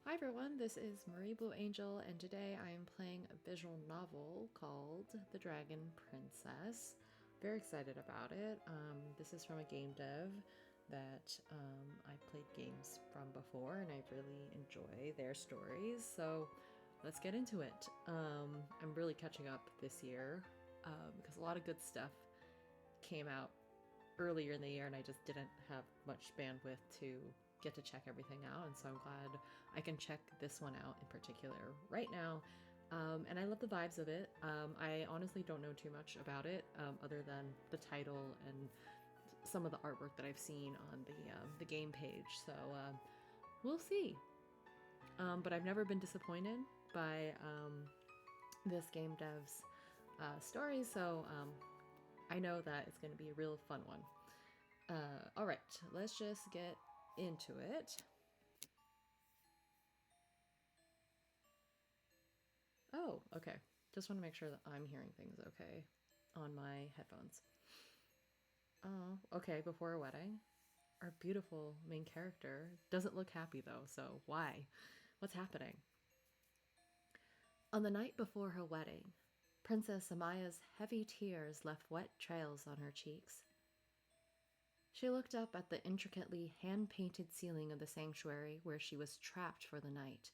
Hi everyone, this is Marie Blue Angel, and today I am playing a visual novel called The Dragon Princess. Very excited about it. This is from a game dev that I played games from before, and I really enjoy their stories. So let's get into it. I'm really catching up this year because a lot of good stuff came out earlier in the year, and I just didn't have much bandwidth to get to check everything out, and so I'm glad I can check this one out in particular right now. And I love the vibes of it. I honestly don't know too much about it other than the title and some of the artwork that I've seen on the game page, so we'll see. But I've never been disappointed by this game dev's stories, so I know that it's going to be a real fun one. Alright, let's just get into it. Oh, okay. Just want to make sure that I'm hearing things okay on my headphones. Oh, okay, before a wedding. Our beautiful main character doesn't look happy though, so why? What's happening? On the night before her wedding, Princess Amaia's heavy tears left wet trails on her cheeks. She looked up at the intricately hand-painted ceiling of the sanctuary where she was trapped for the night,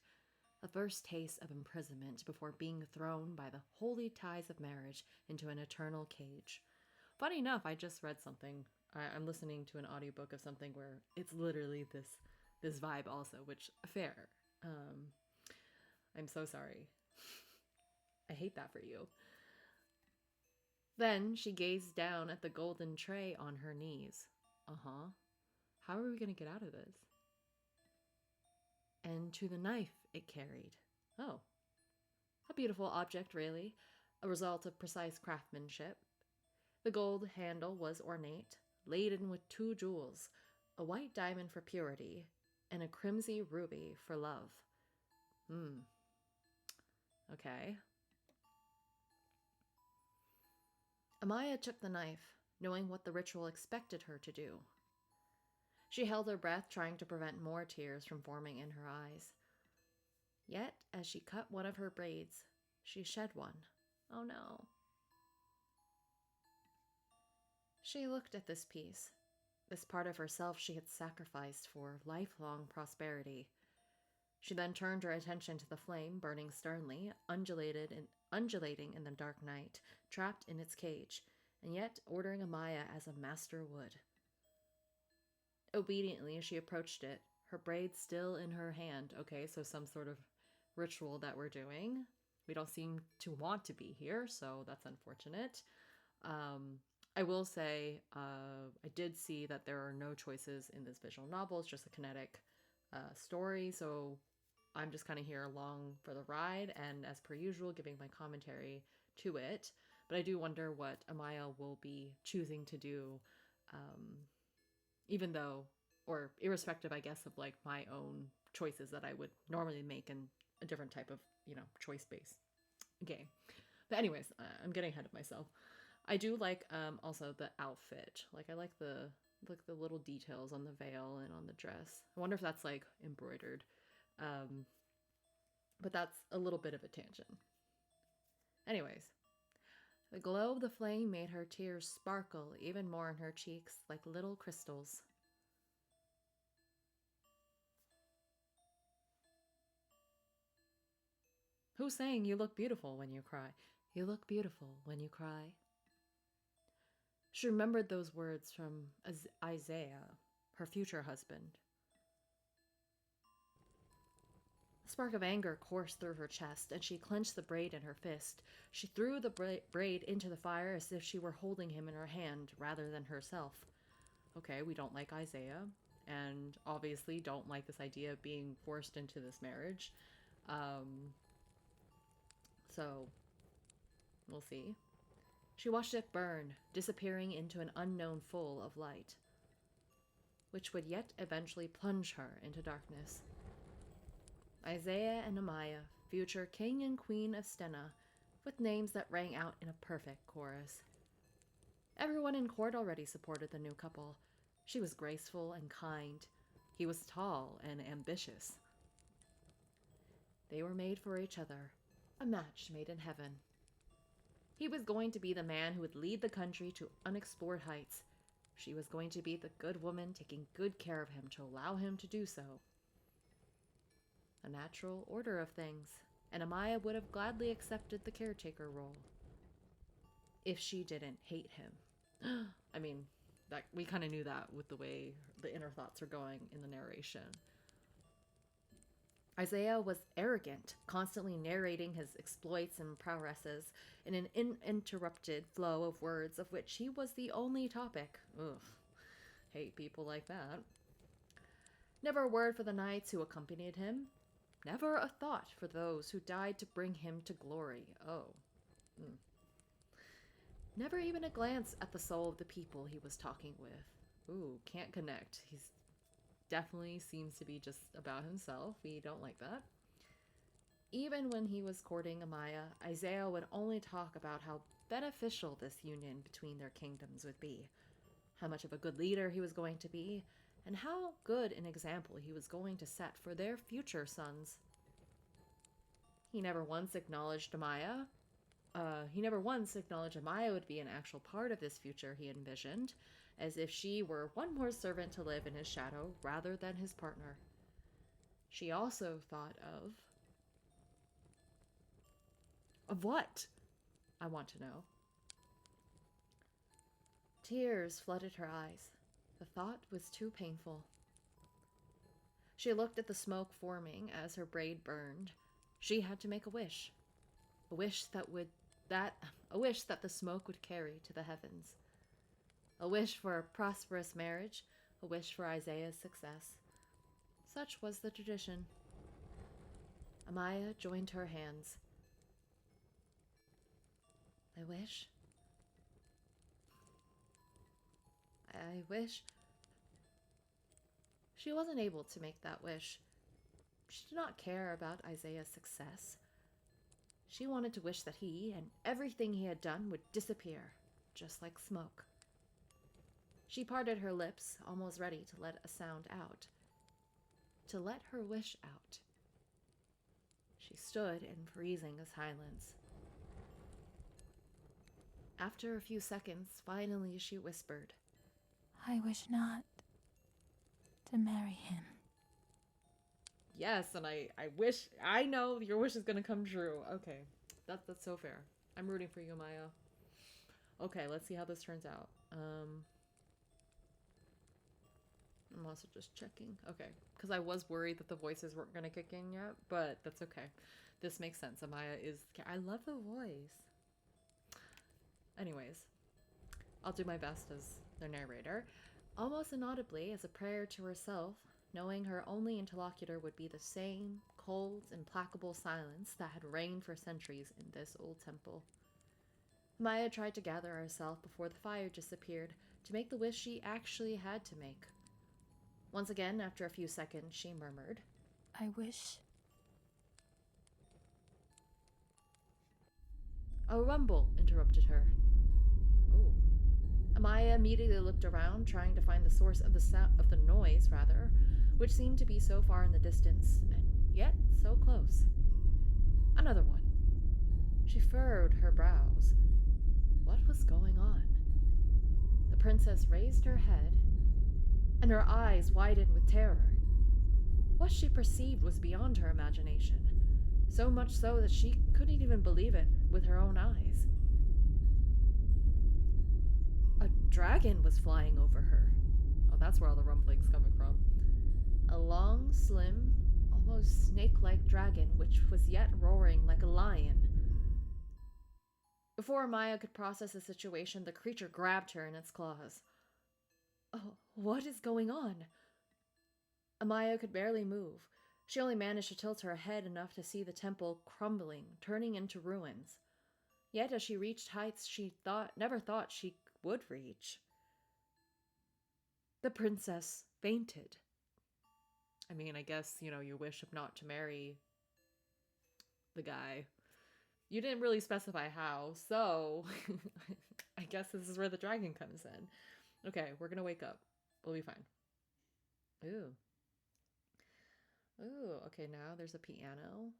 a first taste of imprisonment before being thrown by the holy ties of marriage into an eternal cage. Funny enough, I just read something. I'm listening to an audiobook of something where it's literally this vibe also, which fair. I'm so sorry. I hate that for you. Then she gazed down at the golden tray on her knees. Uh-huh. How are we going to get out of this? And to the knife it carried. Oh. A beautiful object, really. A result of precise craftsmanship. The gold handle was ornate, laden with two jewels, a white diamond for purity, and a crimson ruby for love. Okay. Amaia took the knife, knowing what the ritual expected her to do. She held her breath, trying to prevent more tears from forming in her eyes. Yet, as she cut one of her braids, she shed one. Oh no. She looked at this piece, this part of herself she had sacrificed for lifelong prosperity. She then turned her attention to the flame, burning sternly, undulating in the dark night, trapped in its cage, and yet ordering Amaia as a master would. Obediently, she approached it, her braid still in her hand. Okay, so some sort of ritual that we're doing. We don't seem to want to be here, so that's unfortunate. I will say, I did see that there are no choices in this visual novel. It's just a kinetic story, so I'm just kind of here along for the ride, and as per usual, giving my commentary to it. But I do wonder what Amaia will be choosing to do, even though, or irrespective, I guess, of like my own choices that I would normally make in a different type of, choice-based game. But anyways, I'm getting ahead of myself. I do like also the outfit. Like I like the little details on the veil and on the dress. I wonder if that's like embroidered. But that's a little bit of a tangent. Anyways, the glow of the flame made her tears sparkle even more in her cheeks like little crystals. Who's saying you look beautiful when you cry? You look beautiful when you cry. She remembered those words from Isaiah, her future husband. A spark of anger coursed through her chest, and she clenched the braid in her fist. She threw the braid into the fire as if she were holding him in her hand rather than herself. Okay, we don't like Isaiah, and obviously don't like this idea of being forced into this marriage. So, we'll see. She watched it burn, disappearing into an unknown full of light, which would yet eventually plunge her into darkness. Isaiah and Amaia, future king and queen of Stenna, with names that rang out in a perfect chorus. Everyone in court already supported the new couple. She was graceful and kind. He was tall and ambitious. They were made for each other, a match made in heaven. He was going to be the man who would lead the country to unexplored heights. She was going to be the good woman taking good care of him to allow him to do so. A natural order of things, and Amaia would have gladly accepted the caretaker role. If she didn't hate him. I mean, that we kind of knew that with the way the inner thoughts are going in the narration. Isaiah was arrogant, constantly narrating his exploits and prowesses in an uninterrupted flow of words of which he was the only topic. Ugh, hate people like that. Never a word for the knights who accompanied him. Never a thought for those who died to bring him to glory. Oh. Never even a glance at the soul of the people he was talking with. Ooh, can't connect. He's definitely seems to be just about himself. We don't like that. Even when he was courting Amaia, Isaiah would only talk about how beneficial this union between their kingdoms would be, how much of a good leader he was going to be, and how good an example he was going to set for their future sons. He never once acknowledged Amaia. Amaia would be an actual part of this future he envisioned, as if she were one more servant to live in his shadow rather than his partner. She also thought of... Of what? I want to know. Tears flooded her eyes. The thought was too painful. She looked at the smoke forming as her braid burned. She had to make a wish. A wish that the smoke would carry to the heavens. A wish for a prosperous marriage, a wish for Isaiah's success. Such was the tradition. Amaia joined her hands. I wish. She wasn't able to make that wish. She did not care about Isaiah's success. She wanted to wish that he and everything he had done would disappear, just like smoke. She parted her lips, almost ready to let a sound out. To let her wish out. She stood in freezing silence. After a few seconds, finally she whispered, I wish not to marry him. Yes, and I wish, I know your wish is going to come true. Okay, that's so fair. I'm rooting for you, Maya. Okay, let's see how this turns out. I'm also just checking. Okay, because I was worried that the voices weren't going to kick in yet, but that's okay. This makes sense. Amaia is... I love the voice. Anyways, I'll do my best as their narrator. Almost inaudibly, as a prayer to herself, knowing her only interlocutor would be the same cold, implacable silence that had reigned for centuries in this old temple. Maya tried to gather herself before the fire disappeared to make the wish she actually had to make. Once again, after a few seconds, she murmured, I wish. A rumble interrupted her. Oh. Amaia immediately looked around, trying to find the source of the noise, which seemed to be so far in the distance, and yet so close. Another one. She furrowed her brows. What was going on? The princess raised her head, and her eyes widened with terror. What she perceived was beyond her imagination, so much so that she couldn't even believe it with her own eyes. A dragon was flying over her. Oh, that's where all the rumbling's coming from. A long, slim, almost snake-like dragon, which was yet roaring like a lion. Before Maya could process the situation, the creature grabbed her in its claws. Oh, what is going on? Amaia could barely move. She only managed to tilt her head enough to see the temple crumbling, turning into ruins. Yet as she reached heights she never thought she would reach. The princess fainted. I mean, I guess, you wish not to marry the guy. You didn't really specify how, so I guess this is where the dragon comes in. Okay, we're gonna wake up. We'll be fine. Ooh. Ooh, okay, now there's a piano.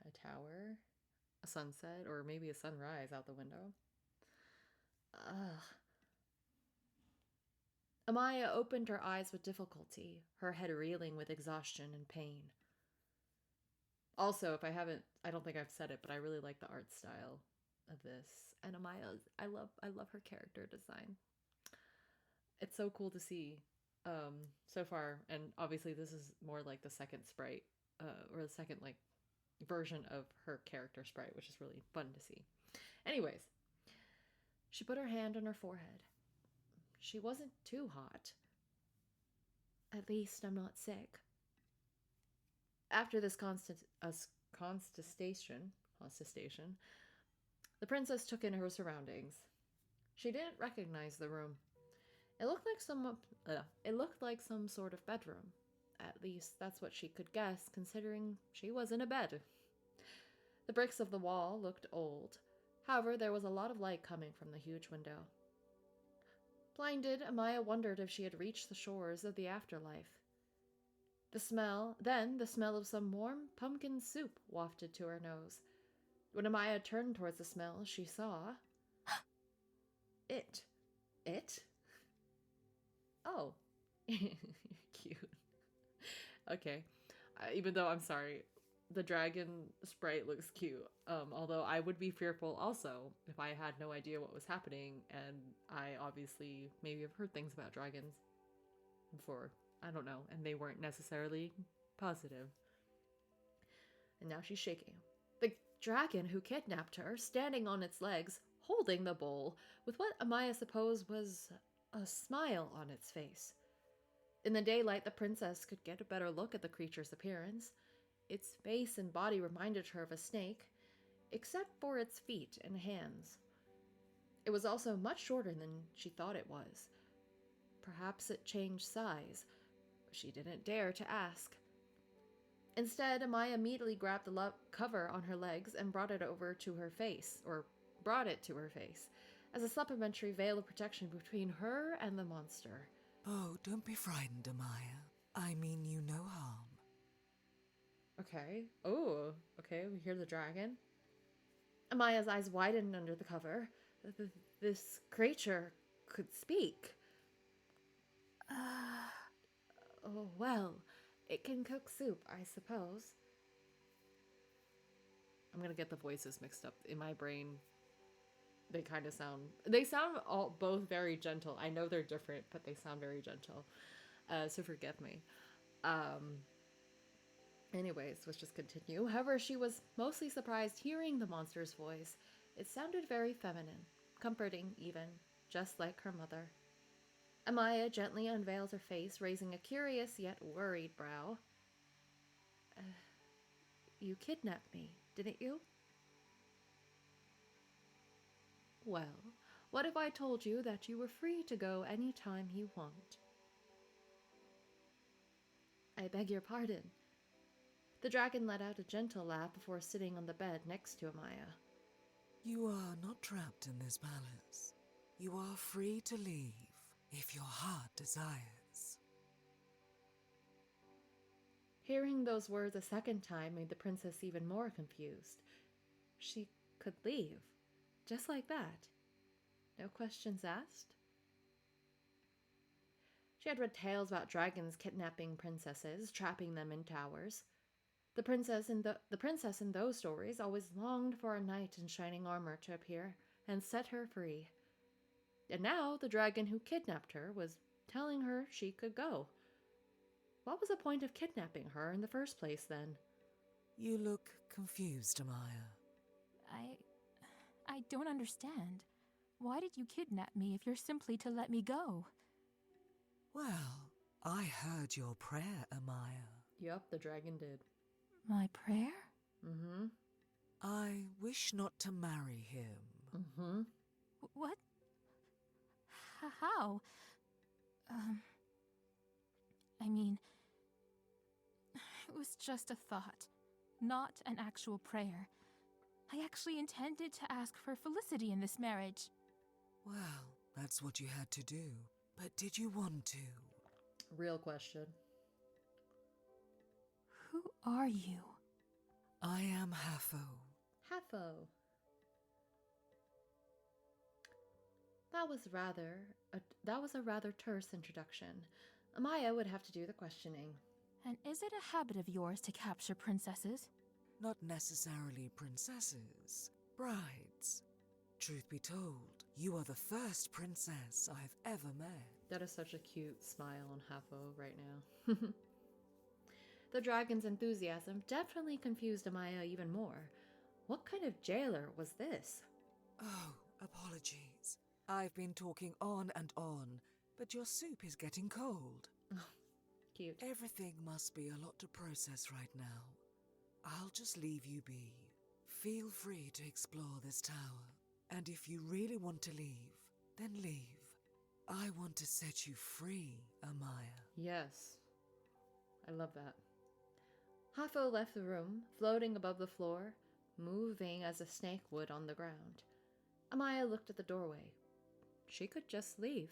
a tower, a sunset, or maybe a sunrise out the window. Ugh. Amaia opened her eyes with difficulty, her head reeling with exhaustion and pain. Also, I don't think I've said it, but I really like the art style of this. And Amaia, I love her character design. It's so cool to see so far. And obviously, this is more like the second sprite, or the second like version of her character sprite, which is really fun to see. Anyways, she put her hand on her forehead. She wasn't too hot. At least I'm not sick. After this constestation, the princess took in her surroundings. She didn't recognize the room. It looked like some sort of bedroom. At least that's what she could guess, considering she was in a bed. The bricks of the wall looked old. However, there was a lot of light coming from the huge window. Blinded, Amaia wondered if she had reached the shores of the afterlife. The smell of some warm pumpkin soup wafted to her nose. When Amaia turned towards the smell, she saw it. It? Oh. Cute. Okay. Even though I'm sorry, the dragon sprite looks cute. Although I would be fearful also if I had no idea what was happening, and I obviously maybe have heard things about dragons before. I don't know, and they weren't necessarily positive. And now she's shaking. The dragon who kidnapped her, standing on its legs, holding the bowl, with what Amaia supposed was a smile on its face. In the daylight, the princess could get a better look at the creature's appearance. Its face and body reminded her of a snake, except for its feet and hands. It was also much shorter than she thought it was. Perhaps it changed size. She didn't dare to ask. Instead, Amaia immediately grabbed the cover on her legs and brought it to her face, as a supplementary veil of protection between her and the monster. Oh, don't be frightened, Amaia. I mean you no harm. Okay. Oh, okay, we hear the dragon. Amaia's eyes widened under the cover. This creature could speak. Oh, well, it can cook soup, I suppose. I'm gonna get the voices mixed up. In my brain, they sound both very gentle. I know they're different, but they sound very gentle. So forgive me. Anyways, let's just continue. However, she was mostly surprised hearing the monster's voice. It sounded very feminine, comforting even, just like her mother. Amaia gently unveiled her face, raising a curious yet worried brow. You kidnapped me, didn't you? Well, what if I told you that you were free to go any time you want? I beg your pardon. The dragon let out a gentle laugh before sitting on the bed next to Amaia. You are not trapped in this palace. You are free to leave if your heart desires. Hearing those words a second time made the princess even more confused. She could leave, just like that. No questions asked? She had read tales about dragons kidnapping princesses, trapping them in towers. The princess in those stories always longed for a knight in shining armor to appear and set her free. And now the dragon who kidnapped her was telling her she could go. What was the point of kidnapping her in the first place, then? You look confused, Amaia. I don't understand. Why did you kidnap me if you're simply to let me go? Well, I heard your prayer, Amaia. Yup, the dragon did. My prayer? Mm-hmm. I wish not to marry him. Mm-hmm. What? How? I mean, it was just a thought, not an actual prayer. I actually intended to ask for felicity in this marriage. Well, that's what you had to do. But did you want to? Real question. Who are you? I am Hafo. Hafo. That was a rather terse introduction. Amaia would have to do the questioning. And is it a habit of yours to capture princesses? Not necessarily princesses, brides. Truth be told, you are the first princess I've ever met. That is such a cute smile on Hafo right now. The dragon's enthusiasm definitely confused Amaia even more. What kind of jailer was this? Oh, apologies. I've been talking on and on, but your soup is getting cold. Cute. Everything must be a lot to process right now. I'll just leave you be. Feel free to explore this tower, and if you really want to leave, then leave. I want to set you free, Amaia. Yes. I love that. Hafo left the room, floating above the floor, moving as a snake would on the ground. Amaia looked at the doorway. She could just leave.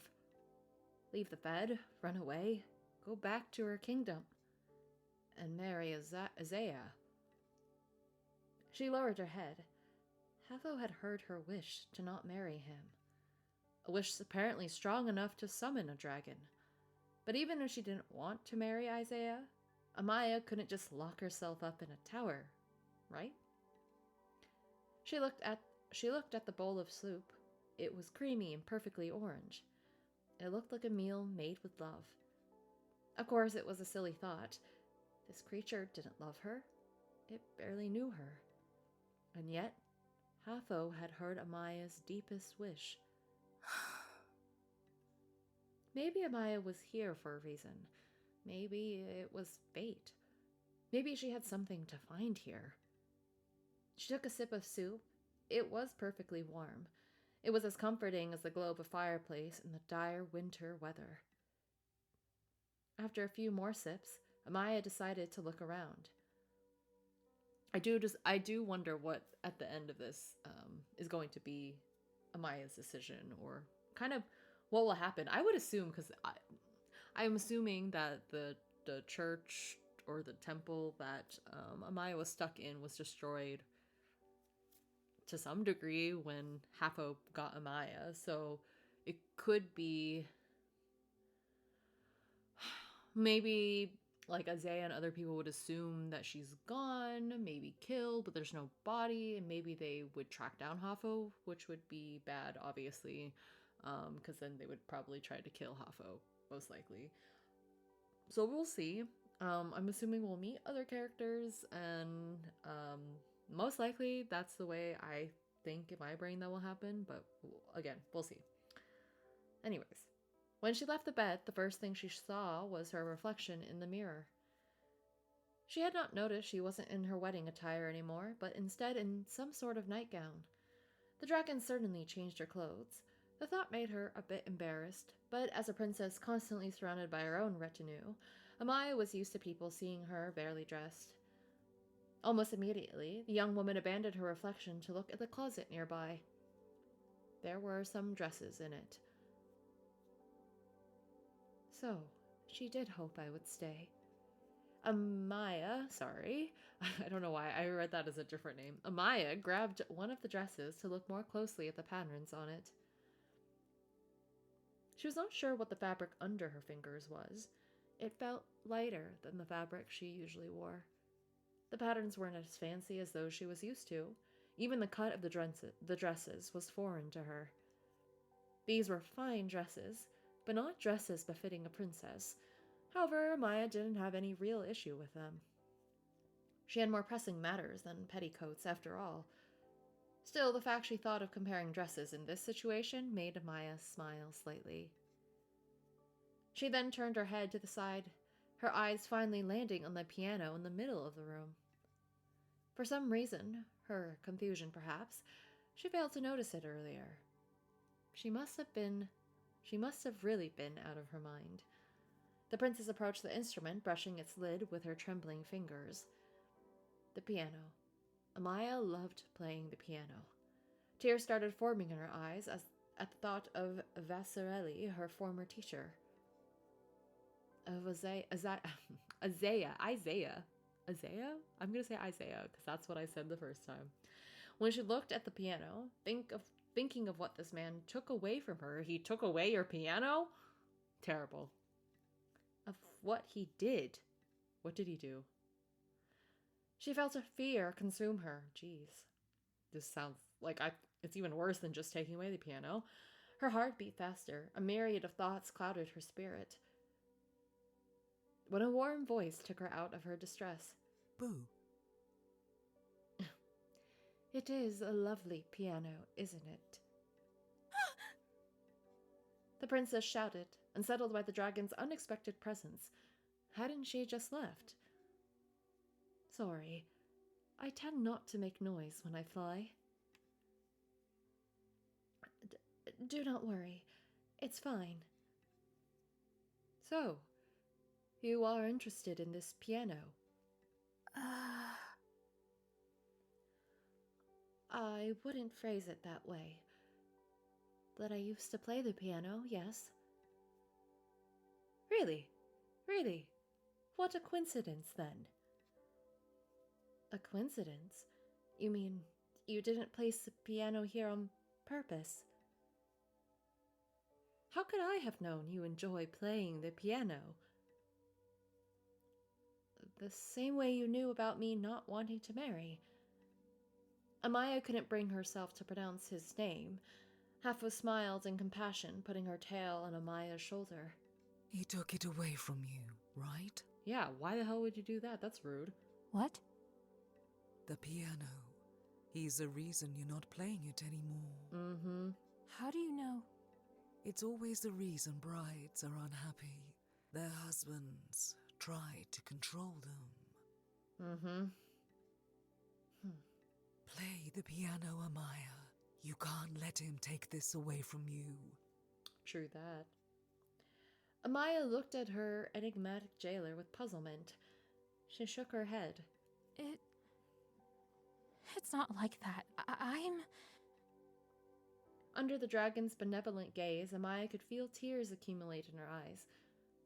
Leave the bed, run away, go back to her kingdom, and marry Isaiah. She lowered her head. Hafo had heard her wish to not marry him. A wish apparently strong enough to summon a dragon. But even if she didn't want to marry Isaiah, Amaia couldn't just lock herself up in a tower, right? She looked at the bowl of soup. It was creamy and perfectly orange. It looked like a meal made with love. Of course, it was a silly thought. This creature didn't love her. It barely knew her. And yet, Hafo had heard Amaia's deepest wish. Maybe Amaia was here for a reason. Maybe it was fate. Maybe she had something to find here. She took a sip of soup. It was perfectly warm. It was as comforting as the glow of a fireplace in the dire winter weather. After a few more sips, Amaia decided to look around. I do wonder what at the end of this is going to be Amaia's decision, or kind of what will happen. I would assume, because I'm assuming that the church or the temple that Amaia was stuck in was destroyed to some degree when Hafo got Amaia. So it could be maybe like Isaiah and other people would assume that she's gone, maybe killed, but there's no body, and maybe they would track down Hafo, which would be bad, obviously, because then they would probably try to kill Hafo, most likely. So we'll see. I'm assuming we'll meet other characters, and most likely that's the way I think in my brain that will happen, but again, we'll see. Anyways, when she left the bed, the first thing she saw was her reflection in the mirror. She had not noticed she wasn't in her wedding attire anymore, but instead in some sort of nightgown. The dragon certainly changed her clothes. The thought made her a bit embarrassed, but as a princess constantly surrounded by her own retinue, Amaia was used to people seeing her barely dressed. Almost immediately, the young woman abandoned her reflection to look at the closet nearby. There were some dresses in it. So, she did hope I would stay. Amaia, sorry, I don't know why I read that as a different name. Amaia grabbed one of the dresses to look more closely at the patterns on it. She was not sure what the fabric under her fingers was. It felt lighter than the fabric she usually wore. The patterns weren't as fancy as those she was used to. Even the cut of the dresses was foreign to her. These were fine dresses, but not dresses befitting a princess. However, Amaia didn't have any real issue with them. She had more pressing matters than petticoats, after all. Still, the fact she thought of comparing dresses in this situation made Amaia smile slightly. She then turned her head to the side, her eyes finally landing on the piano in the middle of the room. For some reason, her confusion perhaps, she failed to notice it earlier. She must have really been out of her mind. The princess approached the instrument, brushing its lid with her trembling fingers. The piano. Amaia loved playing the piano. Tears started forming in her eyes at the thought of Vasarely, her former teacher. Of Isaiah. Isaiah? I'm gonna say Isaiah because that's what I said the first time. When she looked at the piano, thinking of what this man took away from her. He took away your piano? Terrible. Of what he did. What did he do? She felt a fear consume her. Jeez. This sounds like it's even worse than just taking away the piano. Her heart beat faster. A myriad of thoughts clouded her spirit. When a warm voice took her out of her distress. Boo. It is a lovely piano, isn't it? The princess shouted, unsettled by the dragon's unexpected presence. Hadn't she just left? Sorry, I tend not to make noise when I fly. Do not worry, it's fine. So, you are interested in this piano? I wouldn't phrase it that way. But I used to play the piano, yes. Really? Really? What a coincidence, then. A coincidence? You mean you didn't place the piano here on purpose? How could I have known you enjoy playing the piano? The same way you knew about me not wanting to marry. Amaia couldn't bring herself to pronounce his name. Halfo smiled in compassion, putting her tail on Amaia's shoulder. He took it away from you, right? Yeah, why the hell would you do that? That's rude. What? The piano. He's the reason you're not playing it anymore. Mm-hmm. How do you know? It's always the reason brides are unhappy. Their husbands try to control them. Mm-hmm. Play the piano, Amaia. You can't let him take this away from you. True that. Amaia looked at her enigmatic jailer with puzzlement. She shook her head. It's not like that. I'm... Under the dragon's benevolent gaze, Amaia could feel tears accumulate in her eyes.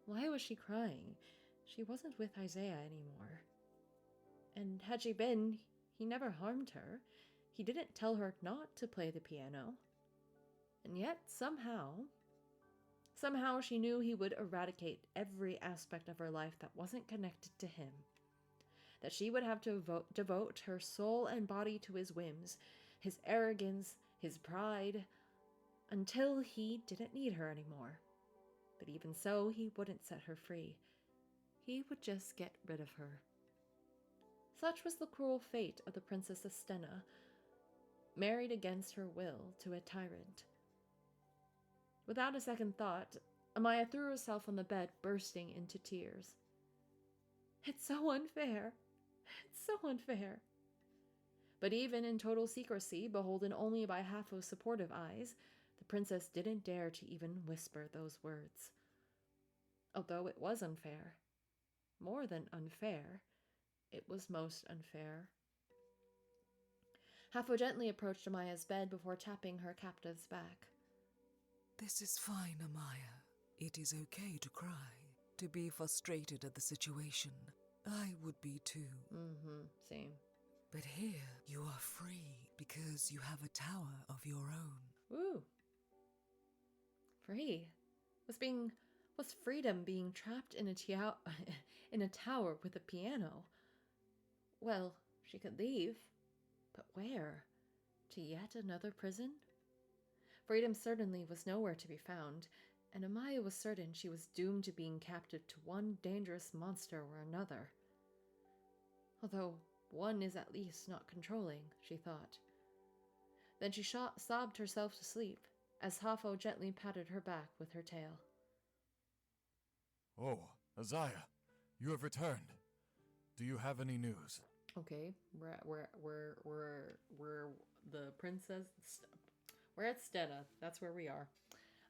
Why was she crying? She wasn't with Isaiah anymore. And had she been, he never harmed her. He didn't tell her not to play the piano. And yet, somehow she knew he would eradicate every aspect of her life that wasn't connected to him. That she would have to devote her soul and body to his whims, his arrogance, his pride, until he didn't need her anymore. But even so, he wouldn't set her free. He would just get rid of her. Such was the cruel fate of the Princess Estena, married against her will to a tyrant. Without a second thought, Amaia threw herself on the bed, bursting into tears. It's so unfair. It's so unfair. But even in total secrecy, beholden only by Hafo's supportive eyes, the princess didn't dare to even whisper those words. Although it was unfair, more than unfair, it was most unfair. Hafo gently approached Amaia's bed before tapping her captive's back. This is fine, Amaia. It is okay to cry, to be frustrated at the situation. I would be too. Same. But here, you are free because you have a tower of your own. Woo! Free? Was freedom being trapped in a tower with a piano? Well, she could leave, but where? To yet another prison? Freedom certainly was nowhere to be found, and Amaia was certain she was doomed to being captive to one dangerous monster or another. Although one is at least not controlling, she thought. Then she sobbed herself to sleep, as Hafo gently patted her back with her tail. Oh, Isaiah, you have returned. Do you have any news? Okay, we're the princess. We're at Stena. That's where we are.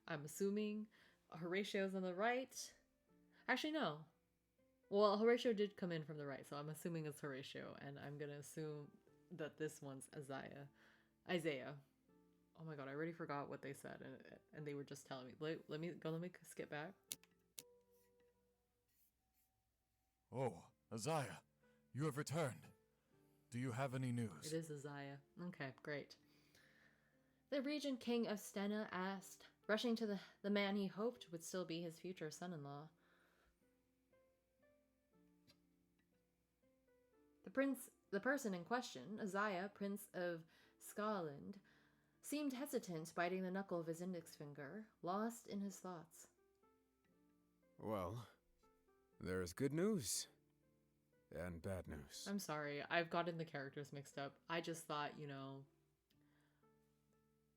I'm assuming Horatio's on the right. Actually, no. Well, Horatio did come in from the right, so I'm assuming it's Horatio, and I'm gonna assume that this one's Isaiah. Oh my god, I already forgot what they said, and they were just telling me. Let me skip back. Oh, Isaiah, You have returned. Do you have any news? It is Isaiah. Okay, great. The Regent King of Stenna asked, rushing to the man he hoped would still be his future son-in-law. The person in question, Isaiah, Prince of Scotland, seemed hesitant, biting the knuckle of his index finger, lost in his thoughts. Well, there is good news and bad news. I'm sorry, I've gotten the characters mixed up. I just thought,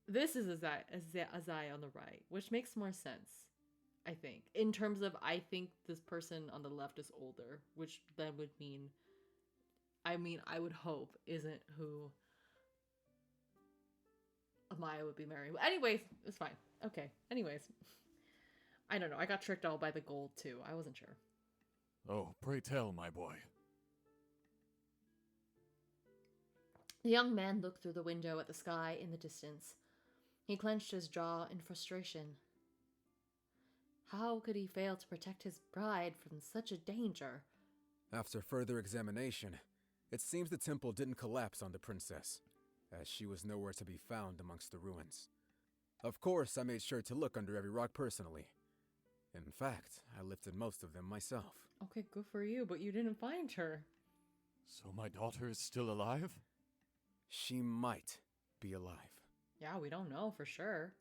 this is Isaiah on the right, which makes more sense, I think. In terms of, I think this person on the left is older, which then would mean, I would hope isn't who Amaia would be marrying. Anyways, it's fine. Okay, anyways. I don't know, I got tricked all by the gold too. I wasn't sure. Oh, pray tell, my boy. The young man looked through the window at the sky in the distance. He clenched his jaw in frustration. How could he fail to protect his bride from such a danger? After further examination, it seems the temple didn't collapse on the princess, as she was nowhere to be found amongst the ruins. Of course, I made sure to look under every rock personally. In fact, I lifted most of them myself. Okay, good for you, but you didn't find her. So my daughter is still alive? She might be alive. Yeah, we don't know for sure.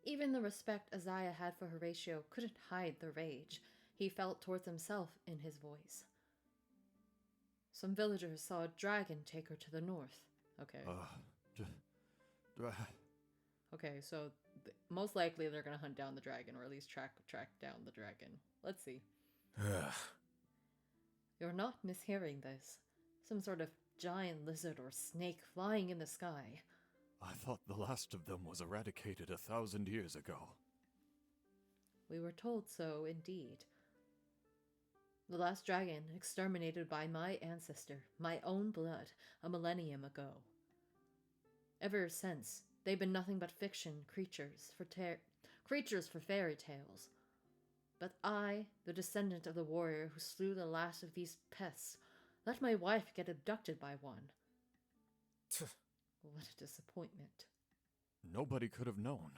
Even the respect Isaiah had for Horatio couldn't hide the rage he felt towards himself in his voice. Some villagers saw a dragon take her to the north. Okay. Okay, so most likely they're gonna hunt down the dragon, or at least track down the dragon. Let's see. You're not mishearing this. Some sort of giant lizard or snake flying in the sky. I thought the last of them was eradicated 1,000 years ago. We were told so, indeed. The last dragon exterminated by my ancestor, my own blood, a millennium ago. Ever since, they've been nothing but fiction creatures for fairy tales. But I, the descendant of the warrior who slew the last of these pests, let my wife get abducted by one. What a disappointment. Nobody could have known.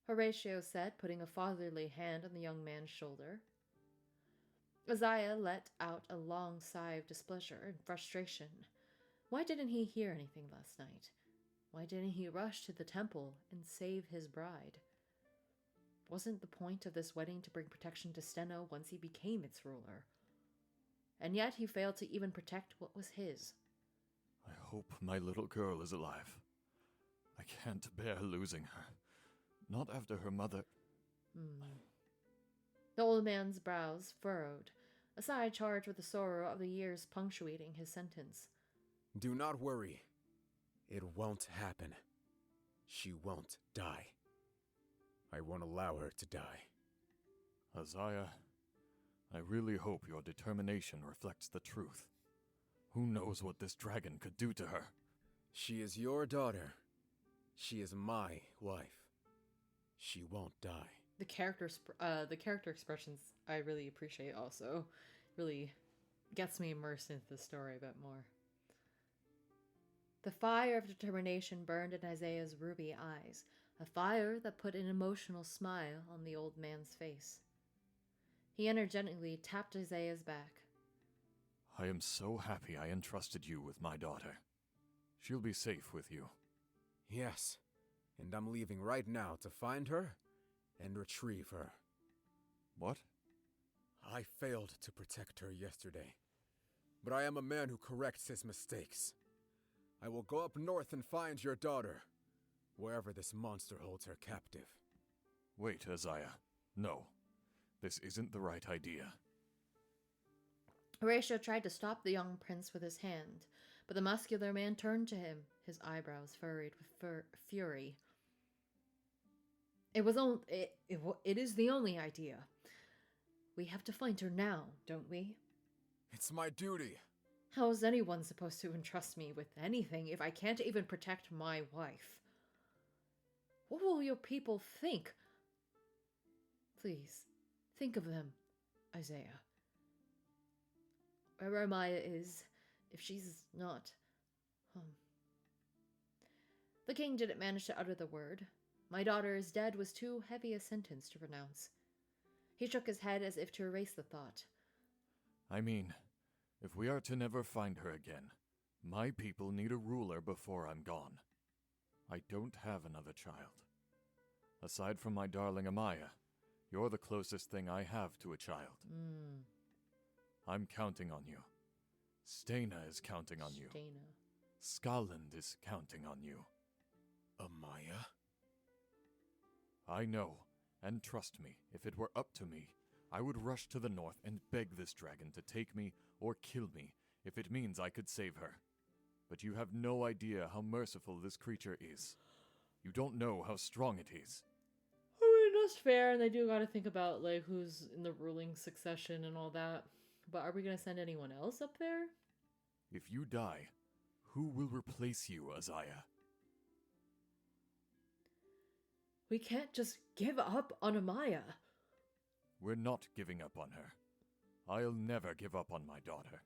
Horatio said, putting a fatherly hand on the young man's shoulder. Isaiah let out a long sigh of displeasure and frustration. Why didn't he hear anything last night? Why didn't he rush to the temple and save his bride? Wasn't the point of this wedding to bring protection to Stenna once he became its ruler? And yet he failed to even protect what was his. I hope my little girl is alive. I can't bear losing her. Not after her mother. The old man's brows furrowed, a sigh charged with the sorrow of the years punctuating his sentence. Do not worry. It won't happen. She won't die. I won't allow her to die. Isaiah, I really hope your determination reflects the truth. Who knows what this dragon could do to her? She is your daughter. She is my wife. She won't die. The character expressions I really appreciate also. Really gets me immersed into the story a bit more. The fire of determination burned in Isaiah's ruby eyes, a fire that put an emotional smile on the old man's face. He energetically tapped Isaiah's back. I am so happy I entrusted you with my daughter. She'll be safe with you. Yes, and I'm leaving right now to find her and retrieve her. What? I failed to protect her yesterday, but I am a man who corrects his mistakes. I will go up north and find your daughter, wherever this monster holds her captive. Wait, Isaiah. No, this isn't the right idea. Horatio tried to stop the young prince with his hand, but the muscular man turned to him, his eyebrows furrowed with fury. It is the only idea. We have to find her now, don't we? It's my duty. How is anyone supposed to entrust me with anything if I can't even protect my wife? What will your people think? Please, think of them, Isaiah. wherever Amaia is, if she's not home. The king didn't manage to utter the word. My daughter is dead was too heavy a sentence to pronounce. He shook his head as if to erase the thought. I mean, if we are to never find her again, my people need a ruler before I'm gone. I don't have another child. Aside from my darling Amaia, you're the closest thing I have to a child. I'm counting on you. Stena is counting on you. Stena. Scotland is counting on you. Amaia? I know, and trust me, if it were up to me, I would rush to the north and beg this dragon to take me or kill me if it means I could save her. But you have no idea how merciful this creature is. You don't know how strong it is. I mean, that's fair, and they do gotta think about, like, who's in the ruling succession and all that. But are we gonna send anyone else up there? If you die, who will replace you, Amaia? We can't just give up on Amaia. We're not giving up on her. I'll never give up on my daughter.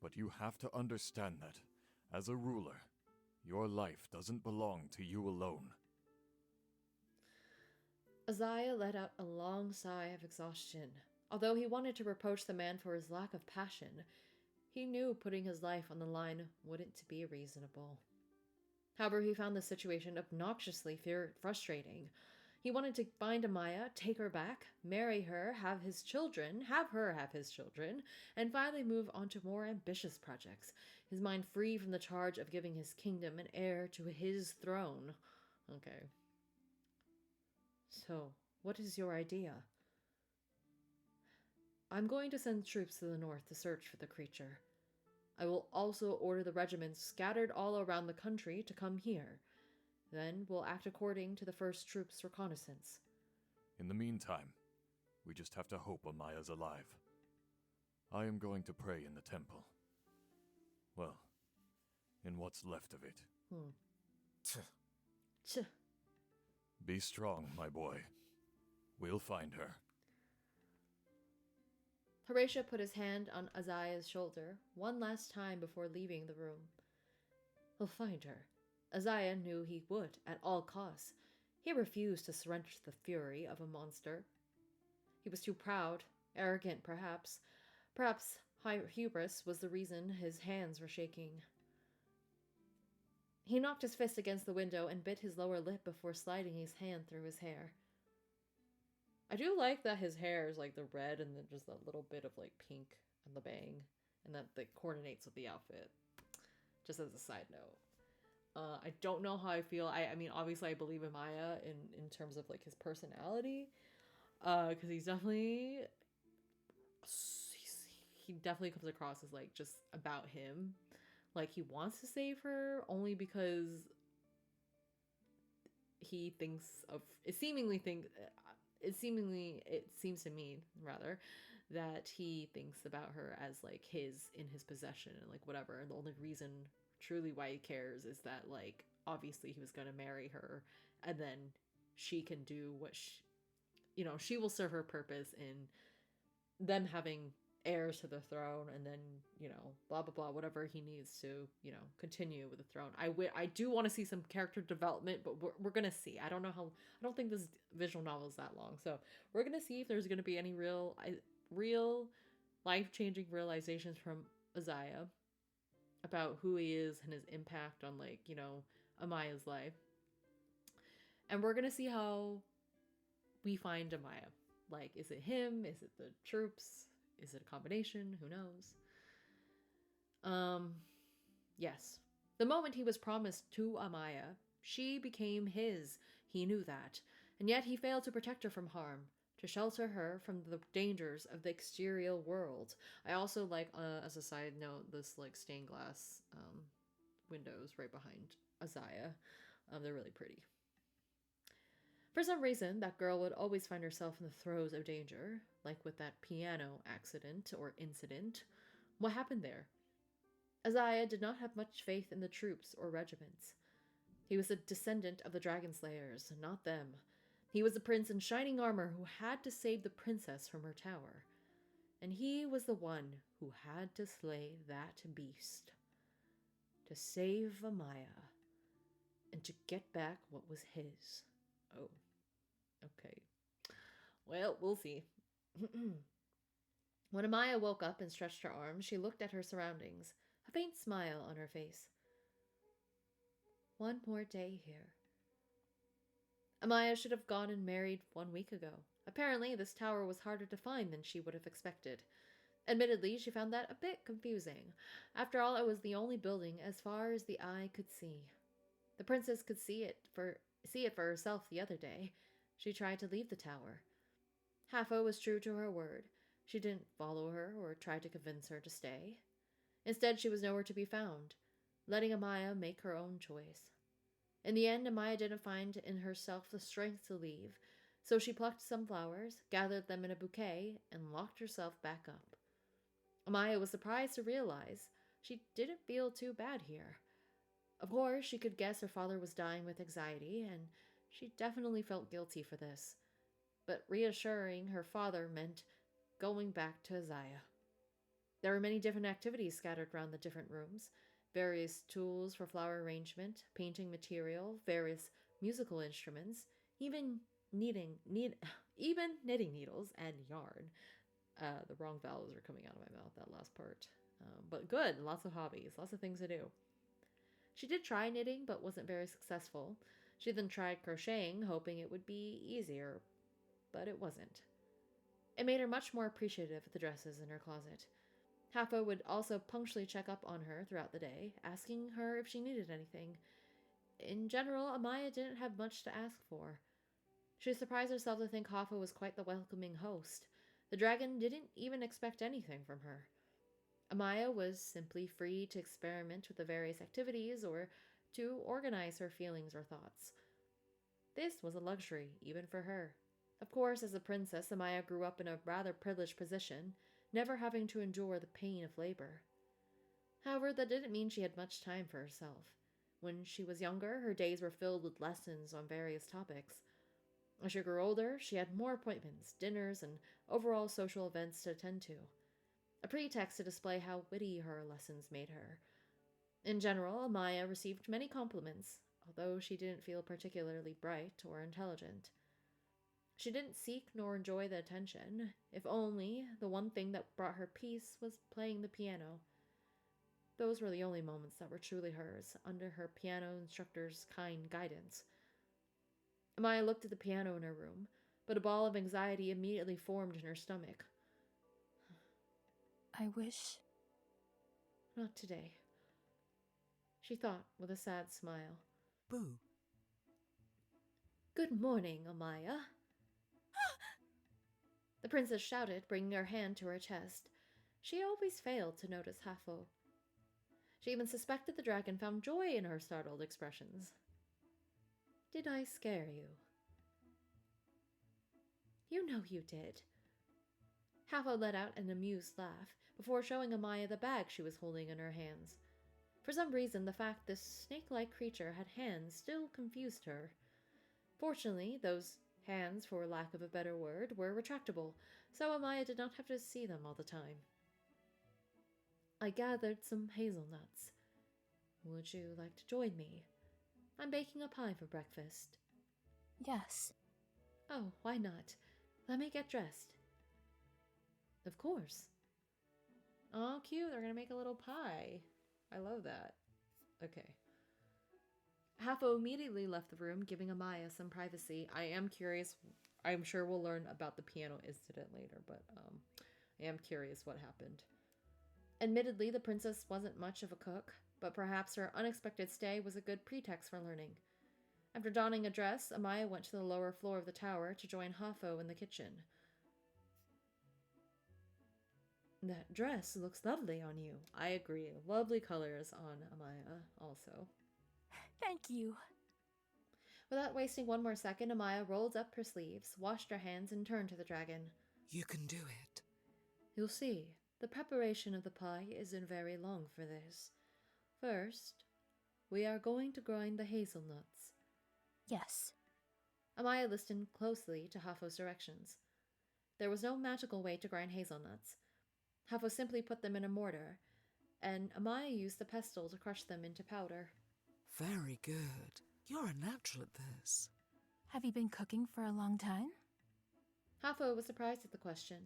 But you have to understand that, as a ruler, your life doesn't belong to you alone. Amaia let out a long sigh of exhaustion. Although he wanted to reproach the man for his lack of passion, he knew putting his life on the line wouldn't be reasonable. However, he found the situation obnoxiously frustrating. He wanted to find Amaia, take her back, marry her, have her have his children, and finally move on to more ambitious projects, his mind free from the charge of giving his kingdom an heir to his throne. Okay. So, what is your idea? I'm going to send troops to the north to search for the creature. I will also order the regiments scattered all around the country to come here. Then we'll act according to the first troops' reconnaissance. In the meantime, we just have to hope Amaia's alive. I am going to pray in the temple. Well, in what's left of it. Be strong, my boy. We'll find her. Horatio put his hand on Azaia's shoulder one last time before leaving the room. He'll find her. Amaia knew he would, at all costs. He refused to surrender to the fury of a monster. He was too proud, arrogant perhaps. Perhaps hubris was the reason his hands were shaking. He knocked his fist against the window and bit his lower lip before sliding his hand through his hair. I do like that his hair is like the red and then just a little bit of like pink on the bang, and that coordinates with the outfit. Just as a side note. I don't know how I feel. I mean, obviously I believe in Amaia in terms of like his personality. Because he definitely comes across as like just about him. Like he wants to save her only because he thinks of it seems to me rather that he thinks about her as like in his possession and like whatever, and the only reason truly why he cares is that like obviously he was going to marry her and then she can do what she will serve her purpose in them having heirs to the throne, and then blah blah blah, whatever he needs to continue with the throne. I do want to see some character development, but we're gonna see. I don't think this visual novel is that long, so we're gonna see if there's gonna be any real life-changing realizations from Amaia about who he is and his impact on Amaia's life. And we're gonna see how we find Amaia. Like, is it him? Is it the troops? Is it a combination? Who knows? Yes. The moment he was promised to Amaia, she became his. He knew that. And yet he failed to protect her from harm, to shelter her from the dangers of the exterior world. I also like, as a side note, this stained glass windows right behind Amaia. They're really pretty. For some reason, that girl would always find herself in the throes of danger, like with that piano accident or incident. What happened there? Amaia did not have much faith in the troops or regiments. He was a descendant of the dragon slayers, not them. He was a prince in shining armor who had to save the princess from her tower. and he was the one who had to slay that beast, to save Amaia, and to get back what was his. Oh, okay. Well, we'll see. When Amaia woke up and stretched her arms, she looked at her surroundings, a faint smile on her face. One more day here. Amaia should have gone and married 1 week ago. Apparently, this tower was harder to find than she would have expected. Admittedly, she found that a bit confusing. After all, it was the only building as far as the eye could see. The princess could see it for herself the other day. She tried to leave the tower. Hafo was true to her word. She didn't follow her or try to convince her to stay. Instead, she was nowhere to be found, letting Amaia make her own choice. In the end, Amaia didn't find in herself the strength to leave, so she plucked some flowers, gathered them in a bouquet, and locked herself back up. Amaia was surprised to realize she didn't feel too bad here. Of course, she could guess her father was dying with anxiety, and she definitely felt guilty for this. But reassuring her father meant going back to Azaya. There were many different activities scattered around the different rooms, various tools for flower arrangement, painting material, various musical instruments, even knitting needles and yarn. The wrong vowels are coming out of my mouth, that last part. But good, lots of hobbies, lots of things to do. She did try knitting, but wasn't very successful. She then tried crocheting, hoping it would be easier, but it wasn't. It made her much more appreciative of the dresses in her closet. Hafo would also punctually check up on her throughout the day, asking her if she needed anything. In general, Amaia didn't have much to ask for. She surprised herself to think Hafo was quite the welcoming host. The dragon didn't even expect anything from her. Amaia was simply free to experiment with the various activities or to organize her feelings or thoughts. This was a luxury, even for her. Of course, as a princess, Amaia grew up in a rather privileged position, never having to endure the pain of labor. However, that didn't mean she had much time for herself. When she was younger, her days were filled with lessons on various topics. As she grew older, she had more appointments, dinners, and overall social events to attend to. A pretext to display how witty her lessons made her. In general, Amaia received many compliments, although she didn't feel particularly bright or intelligent. She didn't seek nor enjoy the attention, if only the one thing that brought her peace was playing the piano. Those were the only moments that were truly hers, under her piano instructor's kind guidance. Amaia looked at the piano in her room, but a ball of anxiety immediately formed in her stomach. I wish. Not today, she thought with a sad smile. Boo. Good morning, Amaia. The princess shouted, bringing her hand to her chest. She always failed to notice Hafo. She even suspected the dragon found joy in her startled expressions. Did I scare you? You know you did. Hafo let out an amused laugh before showing Amaia the bag she was holding in her hands. For some reason, the fact this snake-like creature had hands still confused her. Fortunately, those hands, for lack of a better word, were retractable, so Amaia did not have to see them all the time. I gathered some hazelnuts. Would you like to join me? I'm baking a pie for breakfast. Yes. Oh, why not? Let me get dressed. Of course. Oh, cute. They're going to make a little pie. I love that. Okay. Hafo immediately left the room, giving Amaia some privacy. I am curious. I'm sure we'll learn about the piano incident later, but I am curious what happened. Admittedly, the princess wasn't much of a cook, but perhaps her unexpected stay was a good pretext for learning. After donning a dress, Amaia went to the lower floor of the tower to join Hafo in the kitchen. That dress looks lovely on you. I agree. Lovely colors on Amaia also. Thank you. Without wasting one more second, Amaia rolled up her sleeves, washed her hands, and turned to the dragon. You can do it. You'll see. The preparation of the pie isn't very long for this. First, we are going to grind the hazelnuts. Yes. Amaia listened closely to Hafo's directions. There was no magical way to grind hazelnuts. Hafo simply put them in a mortar, and Amaia used the pestle to crush them into powder. Very good. You're a natural at this. Have you been cooking for a long time? Hafo was surprised at the question.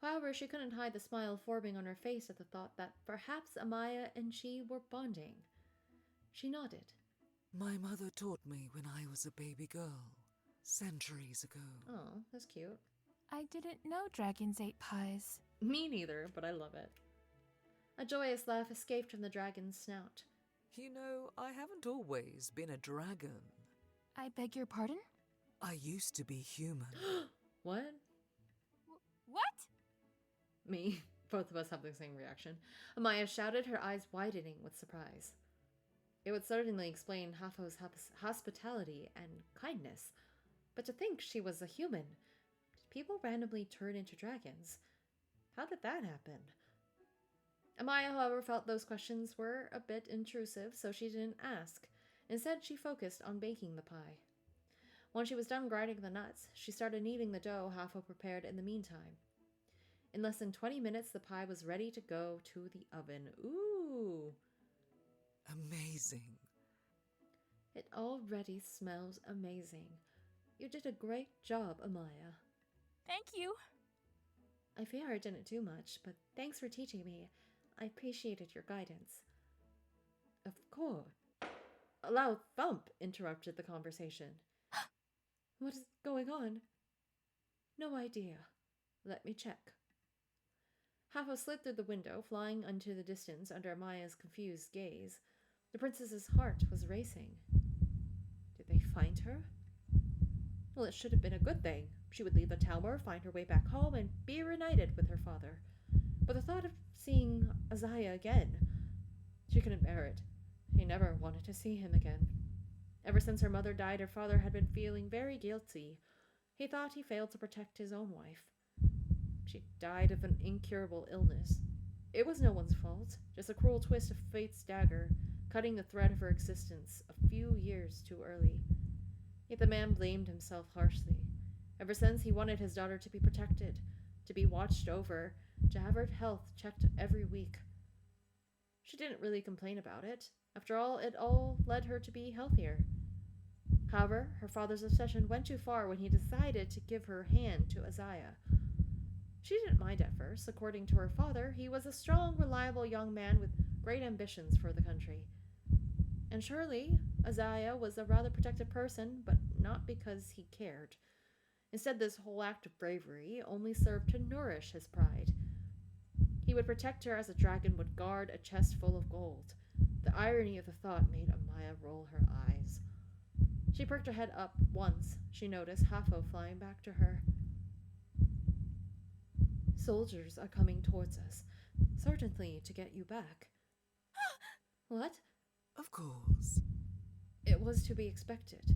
However, she couldn't hide the smile forming on her face at the thought that perhaps Amaia and she were bonding. She nodded. My mother taught me when I was a baby girl, centuries ago. Oh, that's cute. I didn't know dragons ate pies. Me neither, but I love it. A joyous laugh escaped from the dragon's snout. You know, I haven't always been a dragon. I beg your pardon? I used to be human. What? What? Me. Both of us have the same reaction. Amaia shouted, her eyes widening with surprise. It would certainly explain Hafo's hospitality and kindness, but to think she was a human. Did people randomly turn into dragons? How did that happen? Amaia, however, felt those questions were a bit intrusive, so she didn't ask. Instead, she focused on baking the pie. When she was done grinding the nuts, she started kneading the dough Hafo prepared in the meantime. In less than 20 minutes, the pie was ready to go to the oven. Ooh! Amazing. It already smells amazing. You did a great job, Amaia. Thank you. I fear I didn't do much, but thanks for teaching me. I appreciated your guidance. Of course. A loud thump interrupted the conversation. What is going on? No idea. Let me check. Hafo slid through the window, flying into the distance under Amaia's confused gaze. The princess's heart was racing. Did they find her? Well, it should have been a good thing. She would leave the tower, find her way back home, and be reunited with her father. But the thought of seeing Amaia again, she couldn't bear it. She never wanted to see him again. Ever since her mother died, her father had been feeling very guilty. He thought he failed to protect his own wife. She died of an incurable illness. It was no one's fault, just a cruel twist of fate's dagger, cutting the thread of her existence a few years too early. Yet the man blamed himself harshly. Ever since, he wanted his daughter to be protected, to be watched over, to have her health checked every week. She didn't really complain about it. After all, it all led her to be healthier. However, her father's obsession went too far when he decided to give her hand to Amaia. She didn't mind at first. According to her father, he was a strong, reliable young man with great ambitions for the country. And surely, Amaia was a rather protective person, but not because he cared. Instead, this whole act of bravery only served to nourish his pride. He would protect her as a dragon would guard a chest full of gold. The irony of the thought made Amaia roll her eyes. She perked her head up once. She noticed Hafo flying back to her. Soldiers are coming towards us, certainly to get you back. What? Of course. It was to be expected.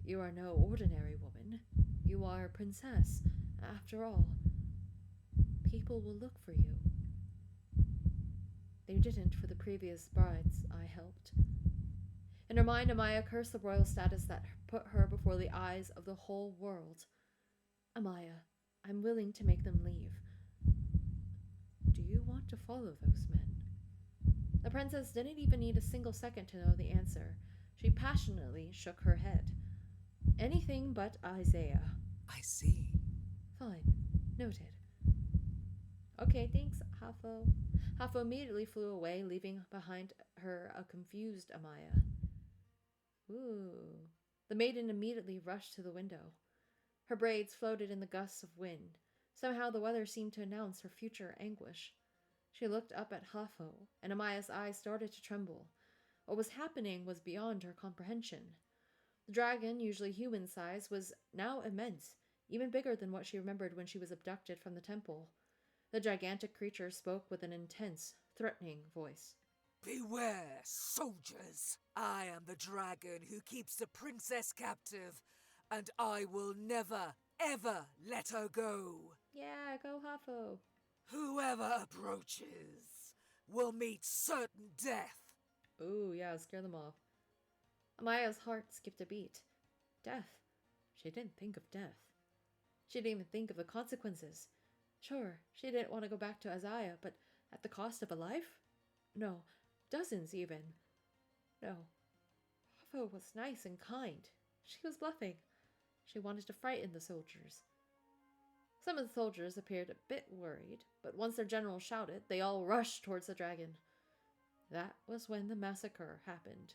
You are no ordinary woman. You are a princess, after all. People will look for you. They didn't for the previous brides I helped. In her mind, Amaia cursed the royal status that put her before the eyes of the whole world. Amaia, I'm willing to make them leave. Do you want to follow those men? The princess didn't even need a single second to know the answer. She passionately shook her head. Anything but Isaiah. I see. Fine. Noted. Okay, thanks, Hafo. Hafo immediately flew away, leaving behind her a confused Amaia. Ooh. The maiden immediately rushed to the window. Her braids floated in the gusts of wind. Somehow the weather seemed to announce her future anguish. She looked up at Hafo, and Amaia's eyes started to tremble. What was happening was beyond her comprehension. The dragon, usually human-sized, was now immense, even bigger than what she remembered when she was abducted from the temple. The gigantic creature spoke with an intense, threatening voice. Beware, soldiers! I am the dragon who keeps the princess captive, and I will never, ever let her go. Yeah, go Hafo. Whoever approaches will meet certain death. Ooh, yeah, scare them off. Amaia's heart skipped a beat. Death. She didn't think of death. She didn't even think of the consequences. Sure, she didn't want to go back to Amaia, but at the cost of a life? No, dozens even. No. Hafo was nice and kind. She was bluffing. She wanted to frighten the soldiers. Some of the soldiers appeared a bit worried, but once their general shouted, they all rushed towards the dragon. That was when the massacre happened.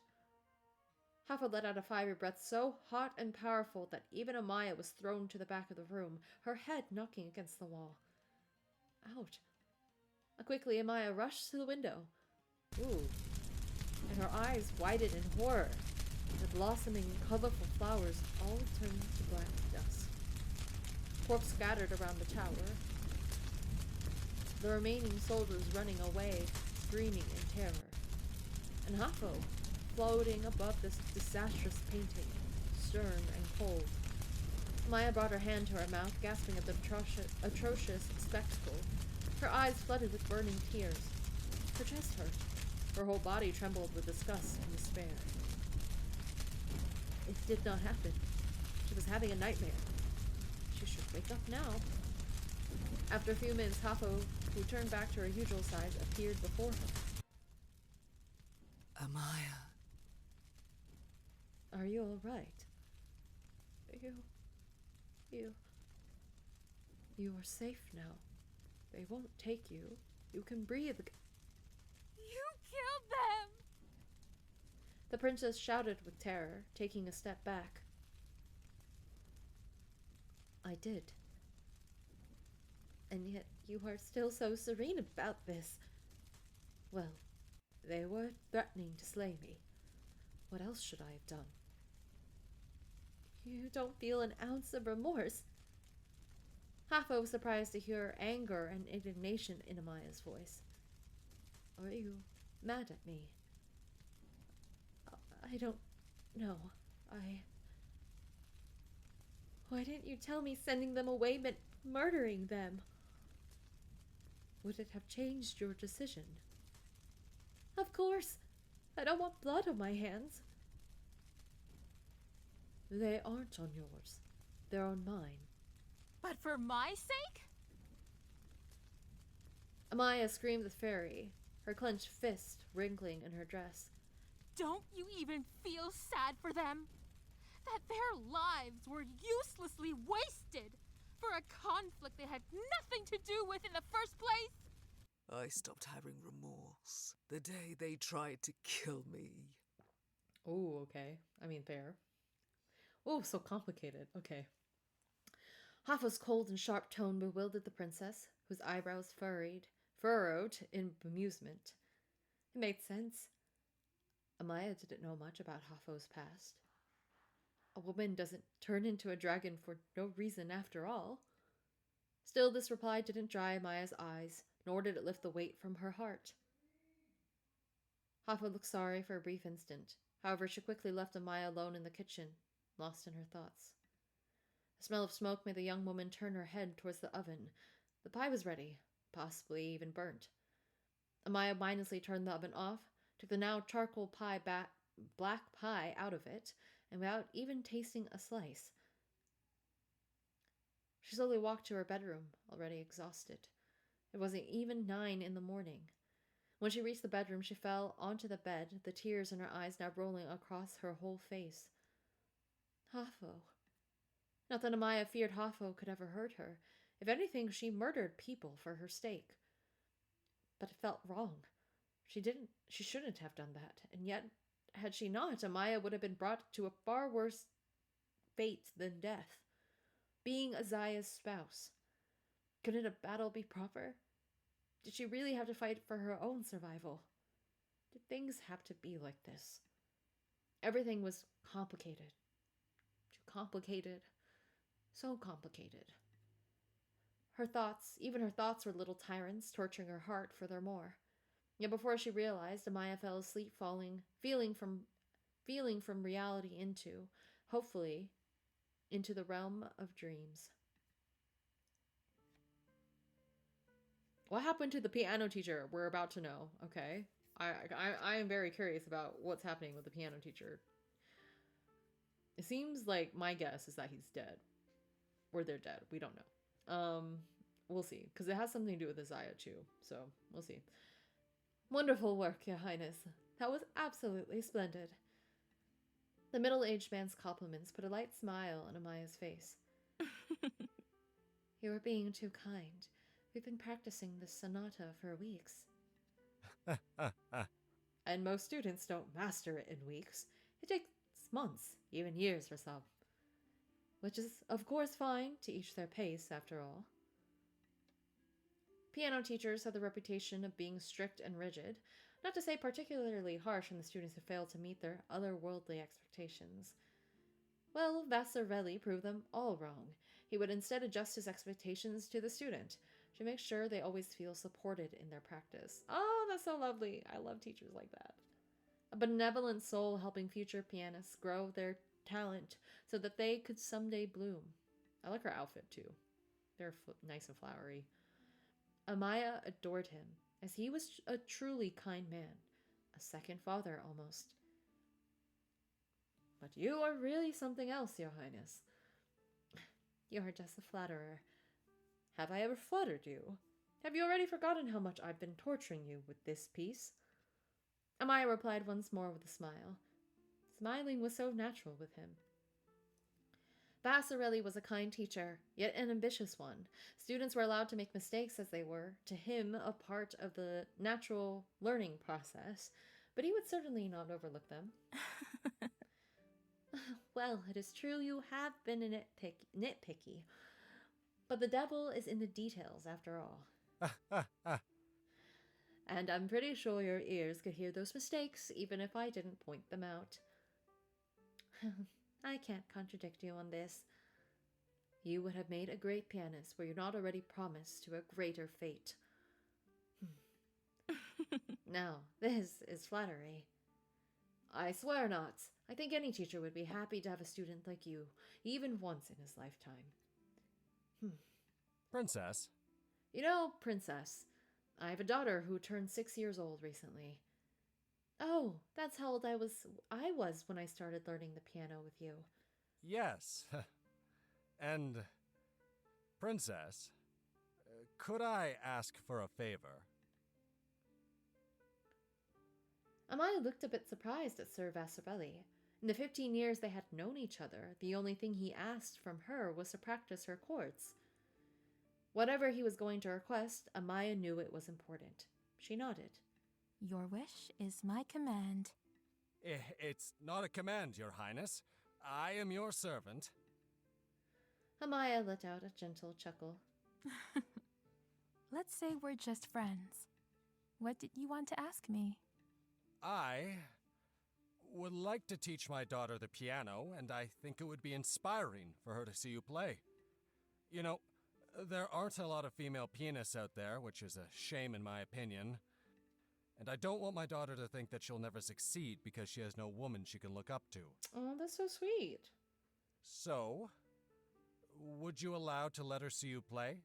Hafo let out a fiery breath so hot and powerful that even Amaia was thrown to the back of the room, her head knocking against the wall. Ouch. Quickly, Amaia rushed to the window. Ooh. And her eyes widened in horror. The blossoming, colorful flowers all turned to black dust. Corpses scattered around the tower. The remaining soldiers running away, screaming in terror. And Hafo, floating above this disastrous painting, stern and cold. Amaia brought her hand to her mouth, gasping at the atrocious spectacle. Her eyes flooded with burning tears. Her chest hurt. Her whole body trembled with disgust and despair. It did not happen. She was having a nightmare. She should wake up now. After a few minutes, Hafo, who turned back to her usual size, appeared before her. Amaia. Are you all right? You are safe now. They won't take you. You can breathe. You killed them! The princess shouted with terror, taking a step back. I did. And yet you are still so serene about this. Well, they were threatening to slay me. What else should I have done? You don't feel an ounce of remorse. Hafo was surprised to hear anger and indignation in Amaia's voice. Are you mad at me? I don't know. Why didn't you tell me sending them away meant murdering them? Would it have changed your decision? Of course. I don't want blood on my hands. They aren't on yours. They're on mine. But for my sake? Amaia screamed with fury, her clenched fist wrinkling in her dress. Don't you even feel sad for them? That their lives were uselessly wasted for a conflict they had nothing to do with in the first place? I stopped having remorse the day they tried to kill me. Oh, okay. I mean, fair. Oh, so complicated. Okay. Hafa's cold and sharp tone bewildered the princess, whose eyebrows furrowed in bemusement. It made sense. Amaia didn't know much about Hafo's past. A woman doesn't turn into a dragon for no reason after all. Still, this reply didn't dry Amaia's eyes, nor did it lift the weight from her heart. Hafo looked sorry for a brief instant. However, she quickly left Amaia alone in the kitchen, lost in her thoughts. The smell of smoke made the young woman turn her head towards the oven. The pie was ready, possibly even burnt. Amaia mindlessly turned the oven off, took the now charcoal black pie out of it, and without even tasting a slice. She slowly walked to her bedroom, already exhausted. It wasn't even 9 in the morning. When she reached the bedroom, she fell onto the bed, the tears in her eyes now rolling across her whole face. Hafo. Not that Amaia feared Hafo could ever hurt her. If anything, she murdered people for her stake. But it felt wrong. She shouldn't have done that. And yet, had she not, Amaia would have been brought to a far worse fate than death. Being Azaya's spouse. Couldn't a battle be proper? Did she really have to fight for her own survival? Did things have to be like this? Everything was complicated. Too complicated. So complicated. Even her thoughts were little tyrants, torturing her heart furthermore. Yet before she realized, Amaia fell asleep, feeling from reality into, hopefully, into the realm of dreams. What happened to the piano teacher? We're about to know, okay? I am very curious about what's happening with the piano teacher. It seems like my guess is that he's dead. Or they're dead. We don't know. we'll see, because it has something to do with Isaiah too, so we'll see. Wonderful work, Your Highness. That was absolutely splendid. The middle-aged man's compliments put a light smile on Amaya's face. You are being too kind. We've been practicing this sonata for weeks. And most students don't master it in weeks. It takes months, even years for some. Which is, of course, fine, to each their pace, after all. Piano teachers have the reputation of being strict and rigid, not to say particularly harsh on the students who fail to meet their otherworldly expectations. Well, Vassarelli proved them all wrong. He would instead adjust his expectations to the student to make sure they always feel supported in their practice. Oh, that's so lovely. I love teachers like that. A benevolent soul helping future pianists grow their talent so that they could someday bloom. I like her outfit too. They're nice and flowery. Amaia adored him, as he was a truly kind man, a second father almost. But you are really something else, Your Highness. You are just a flatterer. Have I ever flattered you? Have you already forgotten how much I've been torturing you with this piece? Amaia replied once more with a smile. Smiling was so natural with him. Vassarelli was a kind teacher, yet an ambitious one. Students were allowed to make mistakes as they were, to him, a part of the natural learning process, but he would certainly not overlook them. Well, it is true you have been a nitpicky, but the devil is in the details after all. And I'm pretty sure your ears could hear those mistakes, even if I didn't point them out. I can't contradict you on this. You would have made a great pianist were you not already promised to a greater fate. Now, this is flattery. I swear not. I think any teacher would be happy to have a student like you, even once in his lifetime. Princess? You know, Princess, I have a daughter who turned 6 years old recently. Oh, that's how old I was when I started learning the piano with you. Yes. And, Princess, could I ask for a favor? Amaia looked a bit surprised at Sir Vassarelli. In the 15 years they had known each other, the only thing he asked from her was to practice her chords. Whatever he was going to request, Amaia knew it was important. She nodded. Your wish is my command. It's not a command, Your Highness. I am your servant. Amaia let out a gentle chuckle. Let's say we're just friends. What did you want to ask me? I would like to teach my daughter the piano, and I think it would be inspiring for her to see you play. You know, there aren't a lot of female pianists out there, which is a shame in my opinion. And I don't want my daughter to think that she'll never succeed because she has no woman she can look up to. Oh, that's so sweet. So, would you allow to let her see you play?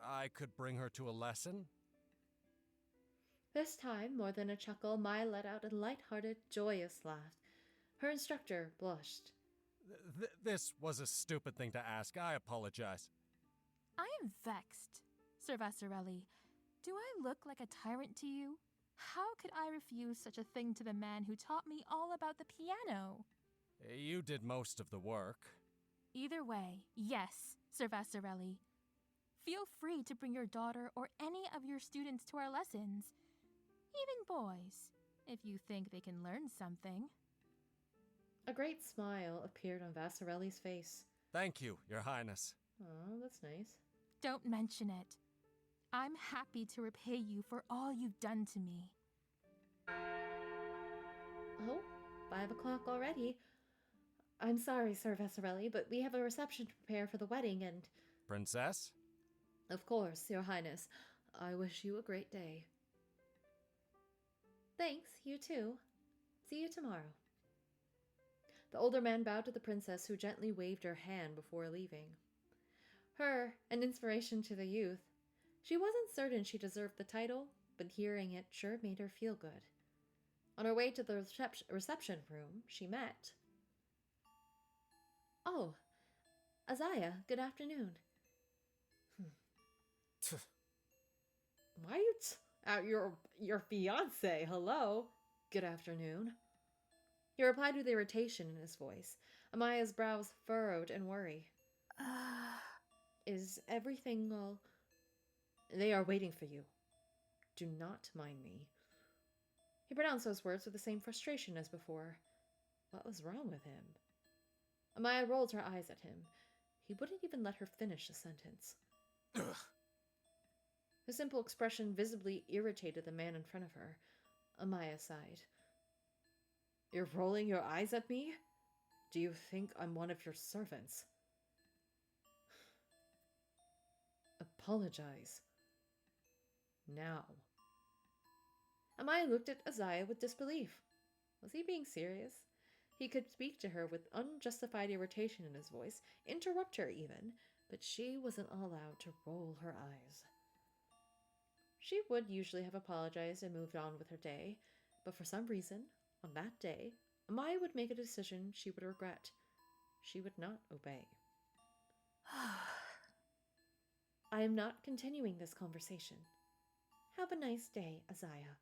I could bring her to a lesson. This time, more than a chuckle, Maya let out a light-hearted, joyous laugh. Her instructor blushed. This was a stupid thing to ask. I apologize. I am vexed, Sir Vassarelli. Do I look like a tyrant to you? How could I refuse such a thing to the man who taught me all about the piano? You did most of the work. Either way, yes, Sir Vassarelli. Feel free to bring your daughter or any of your students to our lessons. Even boys, if you think they can learn something. A great smile appeared on Vassarelli's face. Thank you, Your Highness. Oh, that's nice. Don't mention it. I'm happy to repay you for all you've done to me. Oh, 5 o'clock already. I'm sorry, Sir Vassarelli, but we have a reception to prepare for the wedding and... Princess? Of course, Your Highness. I wish you a great day. Thanks, you too. See you tomorrow. The older man bowed to the princess, who gently waved her hand before leaving. Her, an inspiration to the youth. She wasn't certain she deserved the title, but hearing it sure made her feel good. On her way to the reception room, she met... Oh, Isaiah, good afternoon. Why are you out your fiance? Hello? Good afternoon. He replied with irritation in his voice. Amaya's brows furrowed in worry. Is everything all... They are waiting for you. Do not mind me. He pronounced those words with the same frustration as before. What was wrong with him? Amaia rolled her eyes at him. He wouldn't even let her finish the sentence. The simple expression visibly irritated the man in front of her. Amaia sighed. You're rolling your eyes at me? Do you think I'm one of your servants? Apologize. Now. Amaia looked at Isaiah with disbelief. Was he being serious? He could speak to her with unjustified irritation in his voice, interrupt her even, but she wasn't allowed to roll her eyes. She would usually have apologized and moved on with her day, but for some reason, on that day, Amaia would make a decision she would regret. She would not obey. I am not continuing this conversation. Have a nice day, Isaiah.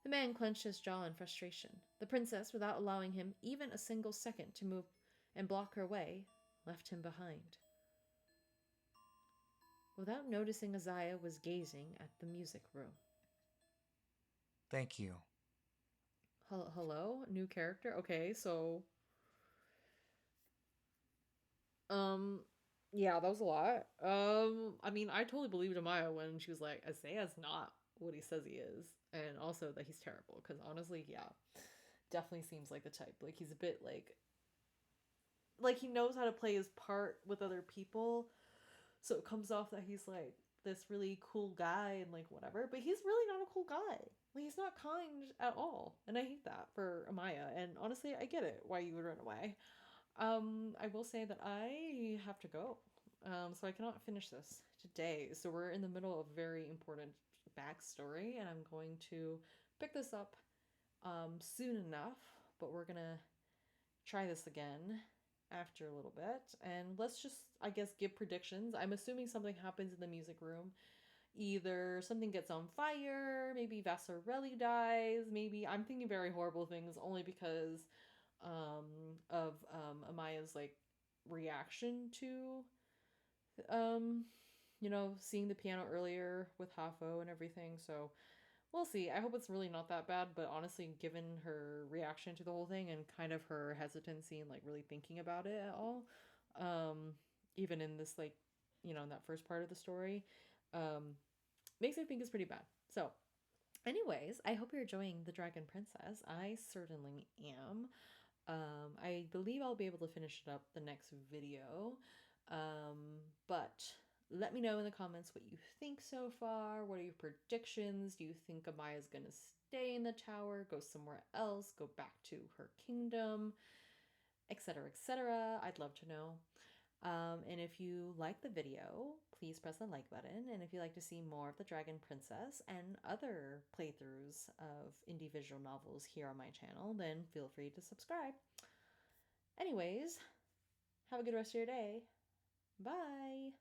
The man clenched his jaw in frustration. The princess, without allowing him even a single second to move and block her way, left him behind. Without noticing, Isaiah was gazing at the music room. Thank you. Hello? New character? Okay, so... yeah, that was a lot. I mean, I totally believed Amaia when she was like, Isaiah's not what he says he is. And also that he's terrible. Because honestly, yeah. Definitely seems like the type. Like, he's a bit like he knows how to play his part with other people. So it comes off that he's like this really cool guy and like whatever. But he's really not a cool guy. Like, he's not kind at all. And I hate that for Amaia. And honestly, I get it why you would run away. I will say that I have to go. So I cannot finish this today. So we're in the middle of a very important backstory, and I'm going to pick this up soon enough, but we're gonna try this again after a little bit. And let's just, I guess, give predictions. I'm assuming something happens in the music room. Either something gets on fire, maybe Vassarelli dies, maybe I'm thinking very horrible things only because of Amaya's like reaction to seeing the piano earlier with Hafo and everything. So we'll see. I hope it's really not that bad, but honestly, given her reaction to the whole thing and kind of her hesitancy and like really thinking about it at all, even in this like, in that first part of the story, makes me think it's pretty bad. So anyways, I hope you're enjoying The Dragon Princess. I certainly am. I believe I'll be able to finish it up the next video. But let me know in the comments what you think so far. What are your predictions? Do you think Amaia's gonna stay in the tower, go somewhere else, go back to her kingdom, etc., etc.? I'd love to know. And if you like the video, please press the like button. And if you'd like to see more of The Dragon Princess and other playthroughs of indie visual novels here on my channel, then feel free to subscribe. Anyways, have a good rest of your day. Bye!